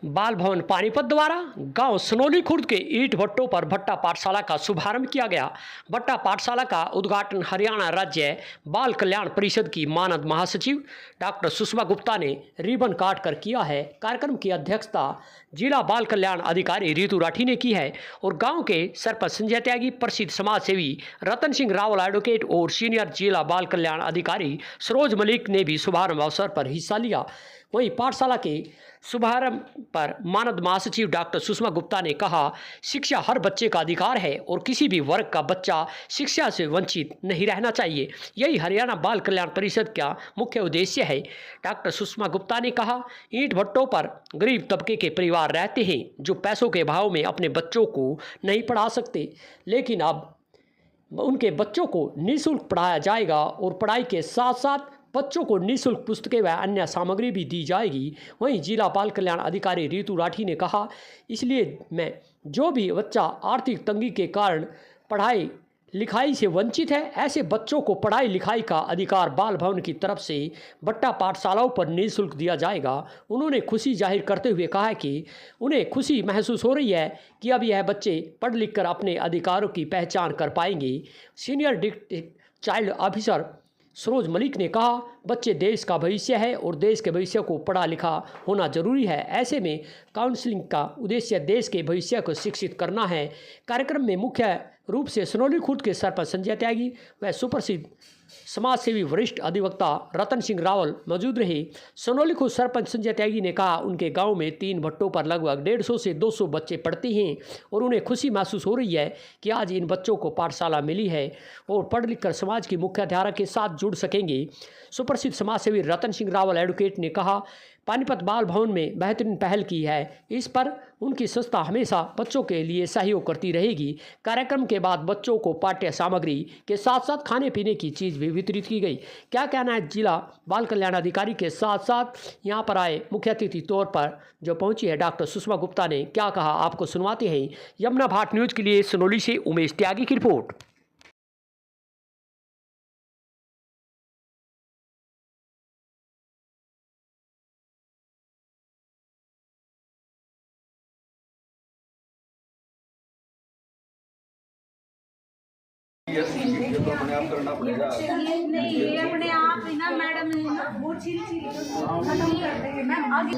बाल भवन पानीपत द्वारा गांव सनोली खुर्द के ईंट भट्टों पर भट्टा पाठशाला का शुभारंभ किया गया। भट्टा पाठशाला का उद्घाटन हरियाणा राज्य बाल कल्याण परिषद की मानद महासचिव डॉक्टर सुषमा गुप्ता ने रिबन काट कर किया है। कार्यक्रम की अध्यक्षता जिला बाल कल्याण अधिकारी रितु राठी ने की है और गांव के सरपंच संजय त्यागी, प्रसिद्ध समाज सेवी रतन सिंह रावल एडवोकेट और सीनियर जिला बाल कल्याण अधिकारी सरोज मलिक ने भी शुभारंभ अवसर पर हिस्सा लिया। वहीं पाठशाला के शुभारंभ पर मानद महासचिव डॉक्टर सुषमा गुप्ता ने कहा, शिक्षा हर बच्चे का अधिकार है और किसी भी वर्ग का बच्चा शिक्षा से वंचित नहीं रहना चाहिए। यही हरियाणा बाल कल्याण परिषद का मुख्य उद्देश्य है। डॉक्टर सुषमा गुप्ता ने कहा, ईंट भट्टों पर गरीब तबके के परिवार रहते हैं जो पैसों के अभाव में अपने बच्चों को नहीं पढ़ा सकते, लेकिन अब उनके बच्चों को निःशुल्क पढ़ाया जाएगा और पढ़ाई के साथ साथ बच्चों को निःशुल्क पुस्तकें व अन्य सामग्री भी दी जाएगी। वहीं जिला बाल कल्याण अधिकारी रितु राठी ने कहा, इसलिए मैं जो भी बच्चा आर्थिक तंगी के कारण पढ़ाई लिखाई से वंचित है, ऐसे बच्चों को पढ़ाई लिखाई का अधिकार बाल भवन की तरफ से भट्टा पाठशालाओं पर निःशुल्क दिया जाएगा। उन्होंने खुशी जाहिर करते हुए कहा कि उन्हें खुशी महसूस हो रही है कि अब यह बच्चे पढ़ लिख कर अपने अधिकारों की पहचान कर पाएंगे। Senior district child officer Saroj Malik ने कहा, बच्चे देश का भविष्य है और देश के भविष्य को पढ़ा लिखा होना जरूरी है। ऐसे में काउंसलिंग का उद्देश्य देश के भविष्य को शिक्षित करना है। कार्यक्रम में मुख्य रूप से सनोली खुर्द के सरपंच संजय त्यागी व सुप्रसिद्ध समाज सेवी वरिष्ठ अधिवक्ता रतन सिंह रावल मौजूद रहे। सनोली खुर्द सरपंच संजय त्यागी ने कहा, उनके गांव में 3 भट्टों पर लगभग 150 से 200 बच्चे पढ़ते हैं और उन्हें खुशी महसूस हो रही है कि आज इन बच्चों को पाठशाला मिली है और पढ़ लिख कर समाज की मुख्य धारा के साथ जुड़ सकेंगे। सुप्रसिद्ध समाज सेवी रतन सिंह रावल एडवोकेट ने कहा, पानीपत बाल भवन में बेहतरीन पहल की है, इस पर उनकी संस्था हमेशा बच्चों के लिए सहयोग करती रहेगी। कार्यक्रम के बाद बच्चों को पाठ्य सामग्री के साथ साथ खाने पीने की चीज़ भी वितरित की गई। क्या कहना है जिला बाल कल्याण अधिकारी के साथ साथ यहाँ पर आए मुख्य अतिथि तौर पर जो पहुंची है डॉक्टर सुषमा गुप्ता ने क्या कहा, आपको सुनवाते हैं। यमुना भाट न्यूज़ के लिए सनोली से उमेश त्यागी की रिपोर्ट। ये तो अपने आप करना पड़ेगा। ये अपने आप ही ना मैडम वो चिल खत्म कर देंगे मैम। आगे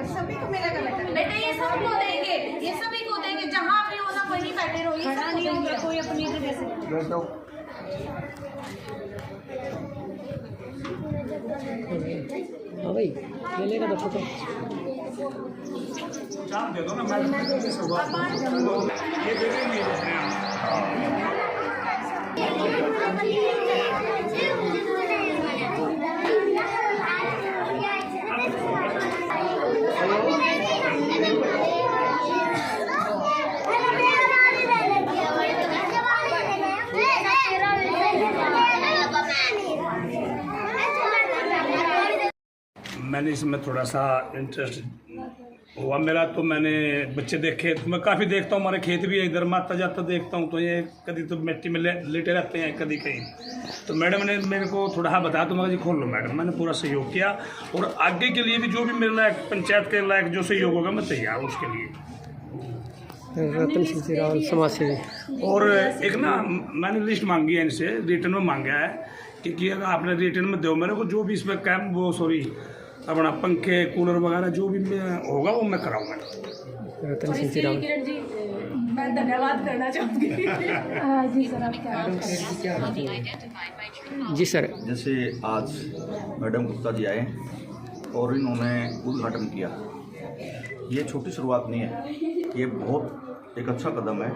सभी को मिलेगा बेटा, ये सबको देंगे, ये सभी को देंगे। जहाँ भी होना वहीं बैठे रहो, खड़ा नहीं होगा कोई अपनी जगह से। हाँ भाई, ले लेगा तो फोटो चाप दे दो ना मैडम, ये दे देंगे। मैंने इसमें थोड़ा सा इंटरेस्ट हुआ मेरा, तो मैंने बच्चे देखे, तो मैं काफ़ी देखता हूँ। हमारे खेत भी है इधर, माता जाता देखता हूँ, तो ये कभी तो मिट्टी में लेटे रहते हैं, कभी कहीं। तो मैडम ने मेरे को थोड़ा बताया, तो मैं जी खोल लो मैडम। मैंने पूरा सहयोग किया और आगे के लिए भी जो भी मेरे लायक पंचायत के लायक जो सहयोग होगा मैं तैयार हूँ उसके लिए। रतन सिंह रावल समाज सेवी। और एक ना मैंने लिस्ट मांगी है इनसे, रिटर्न में मांगा है कि अगर आपने रिटर्न में दो मेरे को जो भी इसमें कैम्प वो सॉरी अपना पंखे कूलर वगैरह जो भी होगा वो मैं कराऊंगा। रतन सिंह रावल जी, मैं धन्यवाद करना चाहूँगी। जी सर, आप क्या? जी सर, जैसे आज मैडम गुप्ता जी आए और इन्होंने उद्घाटन किया, ये छोटी शुरुआत नहीं है, ये बहुत एक अच्छा कदम है।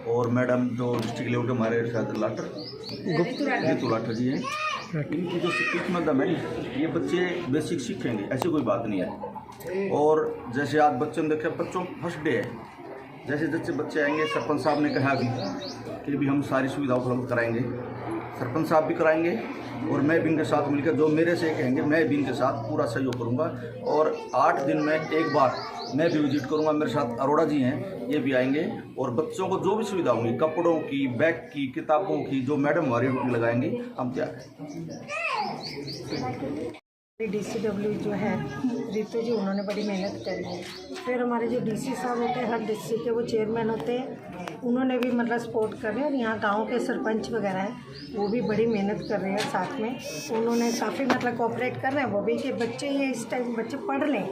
और मैडम जो डिस्ट्रिक्ट लेवल के हमारे शायद रितु लाठर जी हैं, इनकी जो शिक्षित मदम है, ये बच्चे बेसिक सीखेंगे, ऐसी कोई बात नहीं है। और जैसे आज बच्चों ने देखा, बच्चों फर्स्ट डे है, जैसे जैसे बच्चे आएंगे सरपंच साहब ने कहा कि भी हम सारी सुविधा उपलब्ध कराएंगे। सरपंच साहब भी कराएंगे और मैं भी इनके साथ मिलकर जो मेरे से कहेंगे मैं भी इनके साथ पूरा सहयोग करूंगा। और 8 दिन में एक बार मैं भी विजिट करूंगा। मेरे साथ अरोड़ा जी हैं, ये भी आएंगे और बच्चों को जो भी सुविधा होंगी, कपड़ों की, बैग की, किताबों की, जो मैडम हमारी ड्यूटी लगाएंगे, हम तैयार हैं। DCW जो है रितु जी, उन्होंने बड़ी मेहनत करी है। फिर हमारे जो DC साहब होते हैं हर डिस्ट्रिक्ट के, वो चेयरमैन होते हैं, उन्होंने भी मतलब सपोर्ट कर रहे हैं। और यहाँ गांव के सरपंच वगैरह हैं, वो भी बड़ी मेहनत कर रहे हैं साथ में। उन्होंने काफ़ी मतलब कोऑपरेट कर रहे हैं वो भी, कि बच्चे ये इस टाइम बच्चे पढ़ लें,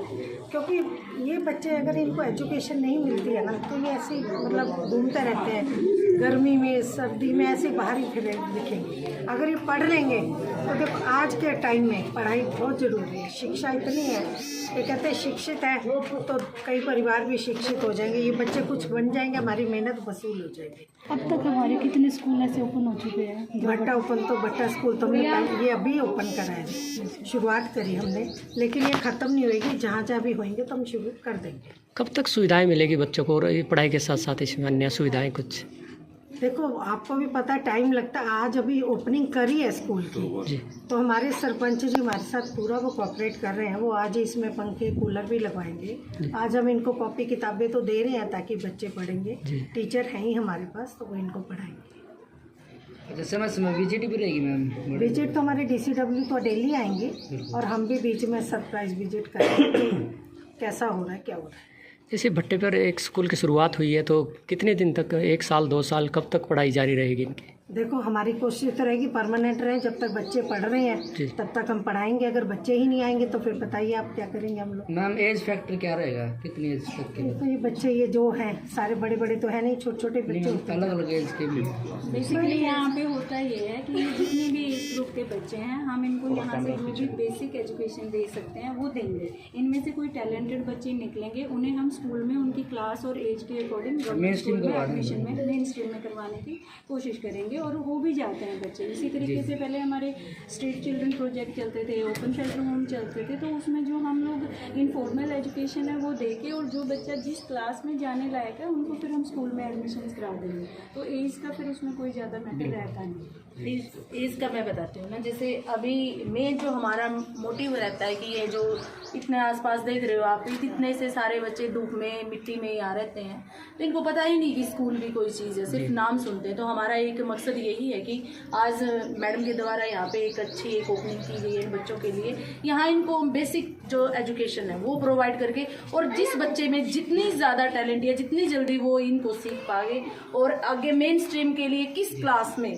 क्योंकि ये बच्चे अगर इनको एजुकेशन नहीं मिलती है ना, तो ये ऐसे मतलब घूमते रहते हैं, गर्मी में सर्दी में ऐसे बाहर ही फिर दिखेंगे। अगर ये पढ़ लेंगे तो देखो आज के टाइम में पढ़ाई बहुत ज़रूरी है, शिक्षा इतनी है। ये कहते हैं शिक्षित है तो कई परिवार भी शिक्षित हो जाएंगे, ये बच्चे कुछ बन जाएंगे, हमारी मेहनत वसूल हो जाएगी। अब तक हमारे कितने स्कूल ऐसे ओपन हो चुके हैं? भट्टा स्कूल तो हमने ये अभी ओपन करा है, शुरुआत करी हमने, लेकिन ये ख़त्म नहीं होएगी। जहाँ जहाँ भी होंगे तो हम शुरू कर देंगे। कब तक सुविधाएं मिलेगी बच्चों को, और ये पढ़ाई के साथ साथ इसमें अन्य सुविधाएं कुछ? देखो आपको भी पता है टाइम लगता है। आज अभी ओपनिंग करी है स्कूल की, तो हमारे सरपंच जी हमारे साथ पूरा वो कोऑपरेट कर रहे हैं। वो आज ही इसमें पंखे कूलर भी लगवाएंगे। आज हम इनको कॉपी किताबें तो दे रहे हैं ताकि बच्चे पढ़ेंगे। टीचर हैं ही हमारे पास, तो वो इनको पढ़ाएंगे। समय समय विजिट भी रहेगी मैम? विजिट तो हमारे DCW तो डेली आएंगे, और हम भी बीच में सरप्राइज विजिट करेंगे कैसा हो रहा है, क्या हो रहा है। जैसे भट्टे पर एक स्कूल की शुरुआत हुई है, तो कितने दिन तक, 1 साल 2 साल, कब तक पढ़ाई जारी रहेगी इनकी? देखो हमारी कोशिश तो रहेगी परमानेंट रहे, जब तक बच्चे पढ़ रहे हैं तब तक हम पढ़ाएंगे। अगर बच्चे ही नहीं आएंगे तो फिर बताइए आप क्या करेंगे हम लोग। मैम एज फैक्टर क्या रहेगा, कितनी एज तक के? तो ये बच्चे ये जो हैं सारे बड़े बड़े तो है नहीं, छोटे छोटे बच्चे होते हैं। अलग अलग एज के भी? बेसिकली यहाँ पे होता ये है कि जितने भी एज ग्रुप के बच्चे हैं, हम इनको यहाँ से जो भी बेसिक एजुकेशन दे सकते हैं वो देंगे। इनमें से कोई टैलेंटेड बच्चे निकलेंगे, उन्हें हम स्कूल में उनकी क्लास और एज के अकॉर्डिंग एडमिशन में मेन स्ट्रीम में करवाने की कोशिश करेंगे, और हो भी जाते हैं बच्चे। इसी तरीके से पहले हमारे स्ट्रीट चिल्ड्रन प्रोजेक्ट चलते थे, ओपन शेल्टर होम चलते थे, तो उसमें जो हम लोग इनफॉर्मल एजुकेशन है वो देके, और जो बच्चा जिस क्लास में जाने लायक है उनको फिर हम स्कूल में एडमिशन करा देंगे। तो एज का फिर उसमें कोई ज़्यादा मैटर रहता नहीं। एज का मैं बताती हूँ ना, जैसे अभी मेन जो हमारा मोटिव रहता है कि ये जो इतने आसपास देख रहे हो आप, इतने से सारे बच्चे धूप में मिट्टी में यहाँ रहते हैं, तो इनको पता ही नहीं कि स्कूल भी कोई चीज़ है, सिर्फ नाम सुनते हैं। तो हमारा एक मकसद यही है कि आज मैडम के द्वारा यहाँ पे एक अच्छी एक ओपनिंग की गई है बच्चों के लिए। यहाँ इनको बेसिक जो एजुकेशन है वो प्रोवाइड करके, और जिस बच्चे में जितनी ज़्यादा टैलेंट है, जितनी जल्दी वो इनको सीख पाए, और आगे मेन स्ट्रीम के लिए किस क्लास में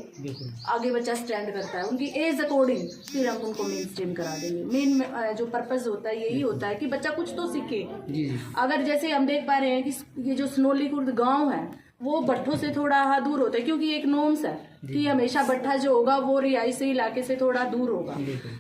आगे बच्चा स्टैंड करता है उनकी एज अकॉर्डिंग, फिर हम उनको मेन स्ट्रीम करा देंगे। मेन जो पर्पस होता है यही होता है कि बच्चा कुछ तो सीखे। अगर जैसे हम देख पा रहे हैं कि ये जो सनोली खुर्द गांव है वो भट्ठों से थोड़ा दूर होता है, क्योंकि एक नॉर्म्स है कि हमेशा भट्ठा जो होगा वो रिहायशी इलाके से थोड़ा दूर होगा।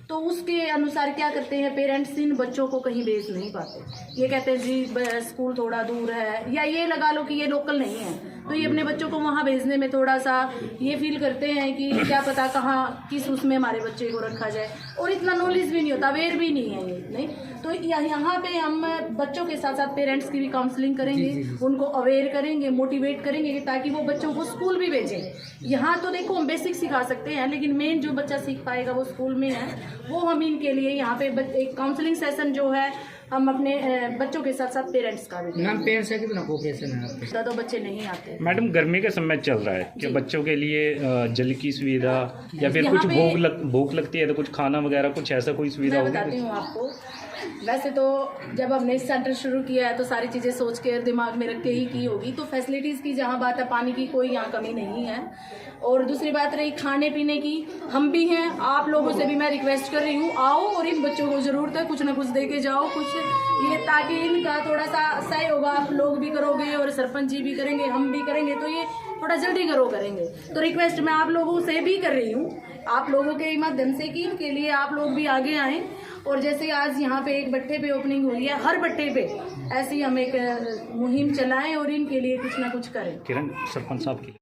तो उसके अनुसार क्या करते हैं पेरेंट्स, इन बच्चों को कहीं भेज नहीं पाते। ये कहते हैं जी स्कूल थोड़ा दूर है, या ये लगा लो कि ये लोकल नहीं है, तो ये अपने बच्चों को वहाँ भेजने में थोड़ा सा ये फील करते हैं कि क्या पता कहाँ किस उसमें हमारे बच्चे को रखा जाए, और इतना नॉलेज भी नहीं होता, अवेयर भी नहीं है ये नहीं। तो यहाँ पे हम बच्चों के साथ साथ पेरेंट्स की भी काउंसलिंग करेंगे, उनको अवेयर करेंगे, मोटिवेट करेंगे, ताकि वो बच्चों को स्कूल भी भेजें। यहाँ तो देखो हम बेसिक सिखा सकते हैं, लेकिन मेन जो बच्चा सीख पाएगा वो स्कूल में है, वो हम इनके लिए यहाँ पे एक काउंसलिंग सेशन जो है हम अपने बच्चों के साथ साथ पेरेंट्स का भी। मैम पेरेंट्स का कितना कोऑपरेशन है आपके? ज़्यादा बच्चे नहीं आते। मैडम गर्मी का समय चल रहा है कि बच्चों के लिए जल की सुविधा या फिर कुछ भूख लगती है तो कुछ खाना वगैरह कुछ ऐसा कोई सुविधा होगी? मैं बताती हूँ आपको। वैसे तो जब हमने सेंटर शुरू किया है तो सारी चीज़ें सोच के दिमाग में रख के ही की होगी। तो फैसिलिटीज़ की जहाँ बात है, पानी की कोई यहाँ कमी नहीं है। और दूसरी बात रही खाने पीने की, हम भी हैं, आप लोगों से भी मैं रिक्वेस्ट कर रही हूँ, आओ और इन बच्चों को ज़रूरत है कुछ ना कुछ दे के जाओ कुछ, ये ताकि इनका थोड़ा सा सही होगा। आप लोग भी करोगे और सरपंच जी भी करेंगे, हम भी करेंगे, तो ये थोड़ा जल्दी करेंगे। तो रिक्वेस्ट मैं आप लोगों से भी कर रही हूँ, आप लोगों के माध्यम से कि इनके लिए आप लोग भी आगे आएँ। और जैसे आज यहाँ पे एक भट्टे पे ओपनिंग हुई है, हर भट्टे पे ऐसी हम एक मुहिम चलाएं और इनके लिए कुछ ना कुछ करें। किरण सरपंच साहब की